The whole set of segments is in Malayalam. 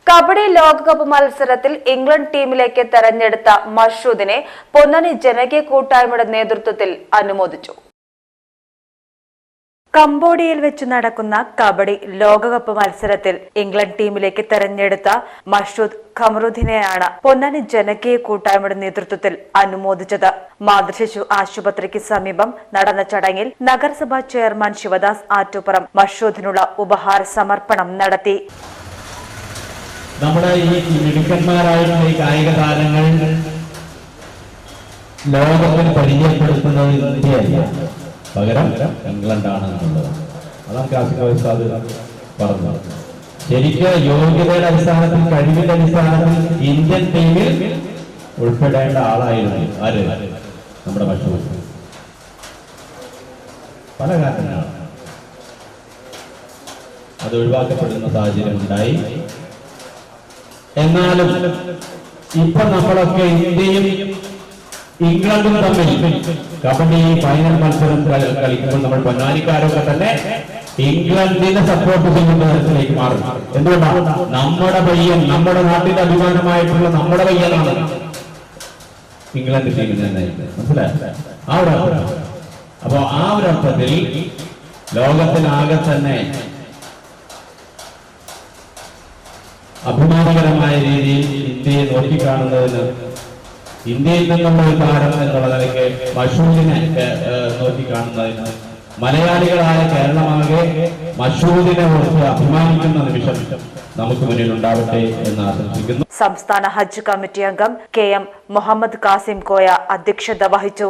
കബഡി ലോകകപ്പ് മത്സരത്തിൽ ഇംഗ്ലണ്ട് ടീമിലേക്ക് തെരഞ്ഞെടുത്ത മഷൂദിനെ പൊന്നാനി ജനകീയ കൂട്ടായ്മയുടെ നേതൃത്വത്തിൽ അനുമോദിച്ചു. കംബോഡിയയിൽ വെച്ച് നടക്കുന്ന കബഡി ലോകകപ്പ് മത്സരത്തിൽ ഇംഗ്ലണ്ട് ടീമിലേക്ക് തെരഞ്ഞെടുത്ത മഷൂദ് ഖമറുദ്ദീനെയാണ് പൊന്നാനി ജനകീയ കൂട്ടായ്മയുടെ നേതൃത്വത്തിൽ അനുമോദിച്ചത്. മാതൃശിശു ആശുപത്രിക്ക് സമീപം നടന്ന ചടങ്ങിൽ നഗരസഭാ ചെയർമാൻ ശിവദാസ് ആറ്റുപുറം മഷൂദിനുള്ള ഉപഹാര സമർപ്പണം നടത്തി. നമ്മുടെ ഈ മിടുക്കന്മാരായിട്ടുള്ള ഈ കായിക താരങ്ങൾ ലോകത്തിന് പരിചയപ്പെടുത്തുന്നത് ഇന്ത്യയല്ല, പകരം ഇംഗ്ലണ്ടാണ് എന്നുള്ളത്. അതാണ് കാസിക ഉസ്താദ് പറഞ്ഞത്. ശരിക്കും യോഗ്യതയുടെ അടിസ്ഥാനത്തിൽ, കഴിവിന്റെ അടിസ്ഥാനത്തിൽ ഇന്ത്യൻ ടീമിൽ ഉൾപ്പെടേണ്ട ആളായിരുന്നു ആര്? നമ്മുടെ മഷൂദ്. പല കാരണങ്ങളാണ് അത് ഒഴിവാക്കപ്പെടുന്ന സാഹചര്യം ഉണ്ടായി. എന്നാലും ഇപ്പൊ നമ്മളൊക്കെ ഇന്ത്യയും ഇംഗ്ലണ്ടും തമ്മിൽ കബഡി ഫൈനൽ മത്സരം കളിക്കുമ്പോൾ നമ്മൾ പൊന്നാനിക്കാരൊക്കെ തന്നെ ഇംഗ്ലണ്ടിനെ സപ്പോർട്ട് ചെയ്യുന്ന തരത്തിലേക്ക് മാറും. എന്തുകൊണ്ടാണ്? നമ്മുടെ പയ്യൻ, നമ്മുടെ നാട്ടിന്റെ അഭിമാനമായിട്ടുള്ള നമ്മുടെ പയ്യനാണ് ഇംഗ്ലണ്ട് ടീമിൽ തന്നെ. മനസ്സിലായി? ആ ഒരു അർത്ഥം. അപ്പൊ ആ ഒരു അർത്ഥത്തിൽ ലോകത്തിനാകെ തന്നെ അഭിമാനകരമായ രീതിയിൽ ഇന്ത്യയെ നോക്കിക്കാണുന്നതിന്, ഇന്ത്യയിൽ നിന്നുള്ള ഒരു താരം എന്നുള്ള നിലയ്ക്ക് മഷൂദിനെ നോക്കിക്കാണുന്നതിന് മലയാളികളായ കേരളമാകെ മഷൂദിനെ ഓർത്ത് അഭിമാനിക്കുന്ന നിമിഷം നമുക്ക് മുന്നിൽ ഉണ്ടാവട്ടെ എന്ന് ആശംസിക്കുന്നു. സംസ്ഥാന ഹജ്ജ് കമ്മിറ്റി അംഗം KM മുഹമ്മദ് കാസിം കോയ അധ്യക്ഷത വഹിച്ചു.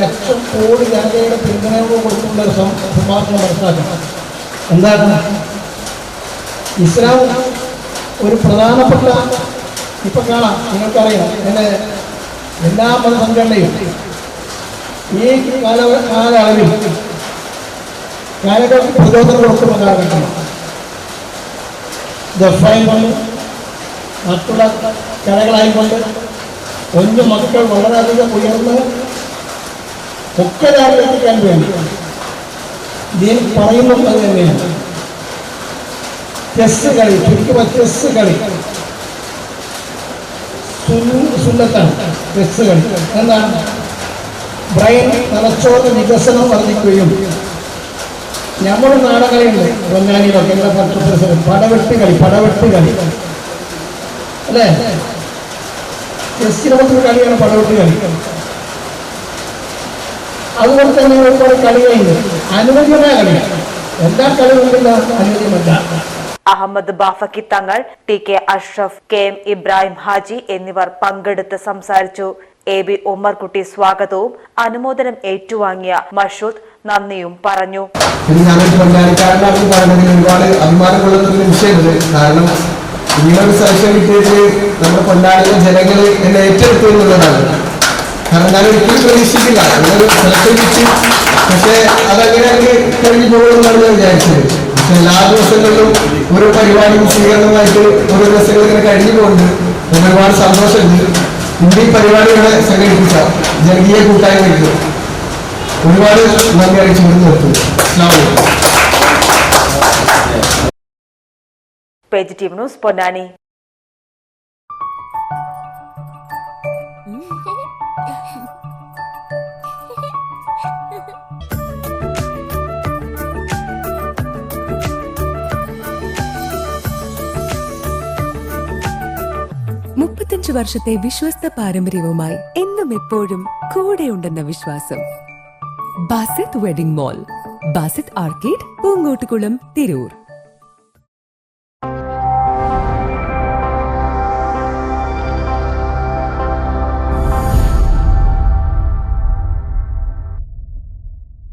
ലക്ഷം കോടി ജനതയുടെ പിന്തുണയോട് കൊടുത്തുള്ള ഒരു സംഭാഷണം മനസ്സിലാക്കണം. എന്താണ് ഇസ്ലാം ഒരു പ്രധാനപ്പെട്ട, ഇപ്പൊ കാണാം, നിങ്ങൾക്കറിയാം, എൻ്റെ എല്ലാ മതസംഘടനയും ഈ കാലയളവിൽ കാലഘട്ടം പ്രചോദനം കൊടുക്കുന്ന കാലഘട്ടമാണ്. ദഫായിക്കൊണ്ട് മറ്റുള്ള കലകളായിക്കൊണ്ട് കുഞ്ഞു മക്കൾ വളരെയധികം ഉയർന്ന് ഒക്കെ എത്തിക്കാൻ വേണ്ടി ഇതിൽ പറയുന്നത് തന്നെയാണ്. ചെസ് കളി, ചുരുക്കുമ ചെസ് കളി സുന്നത്താണ്. ചെസ് കളി എന്താണ്? ബ്രെയിൻ, തലച്ചോറ് വികസനം വർദ്ധിക്കുകയും, നമ്മുടെ നാടകളിയുണ്ട് പൊന്നാനിയിലൊക്കെ എല്ലാ പരിസരം പടവെട്ട് കളി അല്ലേ? ചെസ്സിനെ മറ്റൊരു കളിയാണ് പടവെട്ട് കളി. അതുകൊണ്ട് തന്നെ ഒരുപാട് കളികളുണ്ട്. അനുവദിമായ കളിയാണ്. എല്ലാ കളികളിലും അനുവദിയമല്ല. അഹമ്മദ് ബാഫക്കി തങ്ങൾ, TK അഷ്റഫ്, KM ഇബ്രാഹിം ഹാജി എന്നിവർ പങ്കെടുത്ത് സംസാരിച്ചു. AB ഉമ്മർകുട്ടി സ്വാഗതവും അനുമോദനം ഏറ്റുവാങ്ങിയ മഷൂദ് നന്ദിയും പറഞ്ഞു. ഒരുപാട് അഭിമാനം കൊള്ളുന്ന ഒരു വിഷയമുണ്ട്. കാരണം ഇങ്ങനൊരു സെലക്ഷൻ കിട്ടിയിട്ട് നമ്മുടെ പൊന്നാനിയിലെ ജനങ്ങൾ എന്നെ ഏറ്റെടുത്തു എന്നുള്ളതാണ്. കാരണം ഞാൻ ഒരിക്കലും പ്രതീക്ഷിക്കില്ല ഇങ്ങനൊരു സെലക്ഷൻ കിട്ടി. പക്ഷെ അതങ്ങനെ കഴിഞ്ഞു പോകുമെന്നാണ് ഞാൻ വിചാരിച്ചത്. പക്ഷെ എല്ലാ ദിവസങ്ങളിലും ഓരോ പരിപാടിയും സ്വീകരണമായിട്ട് ഓരോ ദിവസങ്ങൾ ഇങ്ങനെ കഴിഞ്ഞു പോകുന്നുണ്ട്. ഒരുപാട് സന്തോഷമുണ്ട്. ഇന്ത്യ പരിപാടികളെ സംഘടിപ്പിച്ച ജനകീയ കൂട്ടായ്മയ്ക്ക് ഒരുപാട് നന്ദി അറിയിച്ചു നിർത്തുന്നു. Page team news Ponnani. വർഷത്തെ വിശ്വസ്ത പാരമ്പര്യവുമായി എന്നും എപ്പോഴും കൂടെയുണ്ടെന്ന വിശ്വാസം. Basith wedding mall, Basith arcade, Poongottukulam, Tirur.